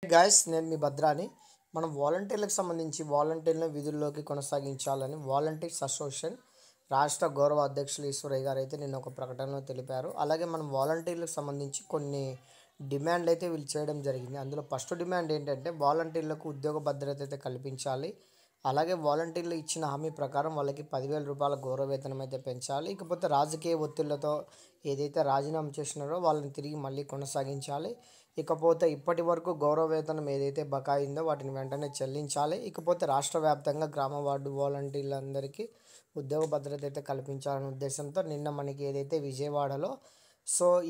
Guys నేను మీ భద్రాని మనం వాలంటీర్లకు సంబంధించి వాలంటీర్లను విధుల్లోకి కొనసాగించాలని వాలంటీర్స్ అసోసియేషన్ రాష్ట్ర గౌరవ అధ్యక్షులు ఈశ్వరయ్య గారు అయితే నిన్న ఒక ప్రకటనలో తెలిపారు. అలాగే మనం వాలంటీర్లకు సంబంధించి కొన్ని డిమాండ్లు అయితే వీళ్ళు చేయడం జరిగింది. అందులో ఫస్ట్ డిమాండ్ ఏంటంటే వాలంటీర్లకు ఉద్యోగ భద్రత అయితే కల్పించాలి. అలాగే వాలంటీర్లు ఇచ్చిన హామీ ప్రకారం వాళ్ళకి 10,000 రూపాయల గౌరవ వేతనం అయితే పెంచాలి. ఇకపోతే రాజకీయ ఒత్తిళ్లతో ఏదైతే రాజీనామా చేసినారో వాళ్ళని తిరిగి మళ్ళీ కొనసాగించాలి. ఇకపోతే ఇప్పటి వరకు గౌరవ వేతనం ఏదైతే బకాయి ఉందో వాటిని వెంటనే చెల్లించాలి. ఇకపోతే రాష్ట్ర వ్యాప్తంగా గ్రామ వార్డు వాలంటీర్లందరికీ ఉద్యోగ భద్రత అయితే కల్పించాలనే ఉద్దేశంతో నిన్న మనకి ఏదైతే విజయవాడలో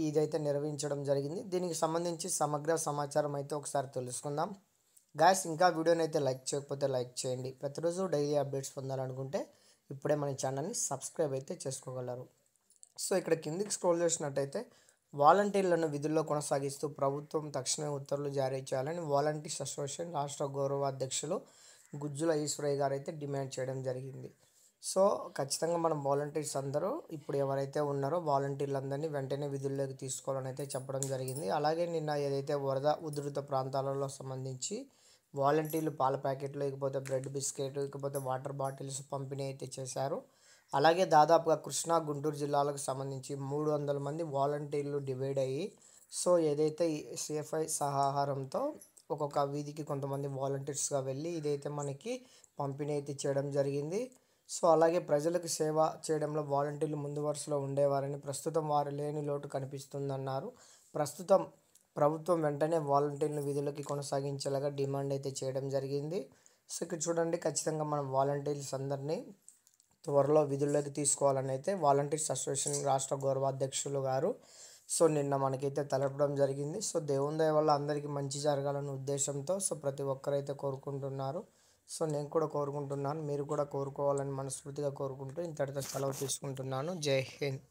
ఇదైతే నిర్వహించడం జరిగింది. దీనికి సంబంధించి సమగ్ర సమాచారం అయితే ఒకసారి తెలుసుకుందాం. గాయస్ ఇంకా వీడియోని అయితే లైక్ చేయకపోతే లైక్ చేయండి. ప్రతిరోజు డైలీ అప్డేట్స్ పొందాలనుకుంటే ఇప్పుడే మన ఛానల్ని సబ్స్క్రైబ్ అయితే చేసుకోగలరు. ఇక్కడ కిందికి స్క్రోల్ చేసినట్టయితే వాలంటీర్లను విధుల్లో కొనసాగిస్తూ ప్రభుత్వం తక్షణమే ఉత్తర్వులు జారీ చేయాలని వాలంటీర్స్ అసోసియేషన్ రాష్ట్ర గౌరవ అధ్యక్షులు గుజ్జుల ఈశ్వరయ్య గారు అయితే డిమాండ్ చేయడం జరిగింది. ఖచ్చితంగా మనం వాలంటీర్స్ అందరూ ఇప్పుడు ఎవరైతే ఉన్నారో వాలంటీర్లందరినీ వెంటనే విధుల్లోకి తీసుకోవాలని అయితే చెప్పడం జరిగింది. అలాగే నిన్న ఏదైతే వరద ఉధృత ప్రాంతాలలో సంబంధించి వాలంటీర్లు పాల ప్యాకెట్లు, ఇకపోతే బ్రెడ్ బిస్కెట్, ఇకపోతే వాటర్ బాటిల్స్ పంపిణీ అయితే చేశారు. అలాగే దాదాపుగా కృష్ణా గుంటూరు జిల్లాలకు సంబంధించి 300 మంది వాలంటీర్లు డివైడ్ అయ్యి ఏదైతే ఈ సిఎఫ్ఐ సహకారంతో ఒక్కొక్క వీధికి కొంతమంది వాలంటీర్స్గా వెళ్ళి ఇదైతే మనకి పంపిణీ అయితే చేయడం జరిగింది. అలాగే ప్రజలకు సేవ చేయడంలో వాలంటీర్లు ముందు వరుసలో ఉండేవారని, ప్రస్తుతం వారు లేని లోటు కనిపిస్తుందన్నారు. ప్రస్తుతం ప్రభుత్వం వెంటనే వాలంటీర్లను విధులకి కొనసాగించేలాగా డిమాండ్ అయితే చేయడం జరిగింది. ఇక్కడ చూడండి, ఖచ్చితంగా మనం వాలంటీర్స్ అందరినీ త్వరలో విధుల్లోకి తీసుకోవాలని అయితే వాలంటీర్స్ అసోసియేషన్ రాష్ట్ర గౌరవ అధ్యక్షులు గారు నిన్న మనకైతే తెలపడం జరిగింది. దేవుని దయ వల్ల అందరికీ మంచి జరగాలనే ఉద్దేశంతో ప్రతి ఒక్కరైతే కోరుకుంటున్నారు. నేను కూడా కోరుకుంటున్నాను, మీరు కూడా కోరుకోవాలని మనస్ఫూర్తిగా కోరుకుంటూ ఇంతటితో సెలవు తీసుకుంటున్నాను. జై హింద్.